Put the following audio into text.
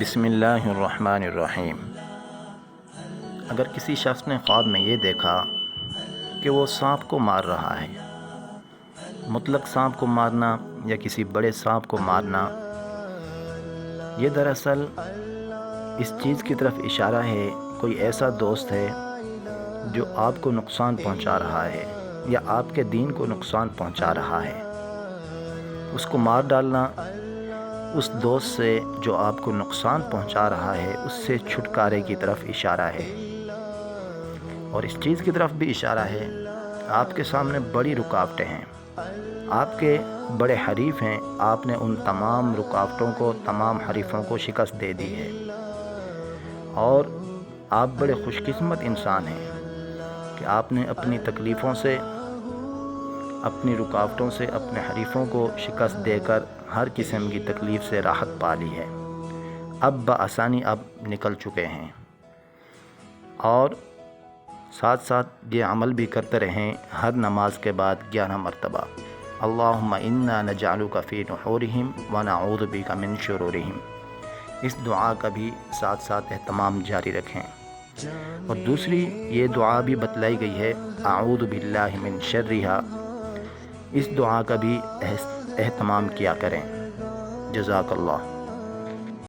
بسم اللہ الرحمن الرحیم۔ اگر کسی شخص نے خواب میں یہ دیکھا کہ وہ سانپ کو مار رہا ہے، مطلق سانپ کو مارنا یا کسی بڑے سانپ کو مارنا، یہ دراصل اس چیز کی طرف اشارہ ہے کوئی ایسا دوست ہے جو آپ کو نقصان پہنچا رہا ہے یا آپ کے دین کو نقصان پہنچا رہا ہے۔ اس کو مار ڈالنا اس دوست سے جو آپ کو نقصان پہنچا رہا ہے اس سے چھٹکارے کی طرف اشارہ ہے، اور اس چیز کی طرف بھی اشارہ ہے آپ کے سامنے بڑی رکاوٹیں ہیں، آپ کے بڑے حریف ہیں، آپ نے ان تمام رکاوٹوں کو، تمام حریفوں کو شکست دے دی ہے، اور آپ بڑے خوش قسمت انسان ہیں کہ آپ نے اپنی تکلیفوں سے، اپنی رکاوٹوں سے، اپنے حریفوں کو شکست دے کر ہر قسم کی تکلیف سے راحت پا لی ہے، اب بآسانی اب نکل چکے ہیں۔ اور ساتھ ساتھ یہ عمل بھی کرتے رہیں ہر نماز کے بعد 11 مرتبہ، اللہم انا نجعلک فی نحورہم ونعوذ بک من شرورہم۔ اس دعا کا بھی ساتھ ساتھ اہتمام جاری رکھیں۔ اور دوسری یہ دعا بھی بتلائی گئی ہے، اعوذ باللہ من شرہا، اس دعا کا بھی اہتمام کیا کریں۔ جزاک اللہ۔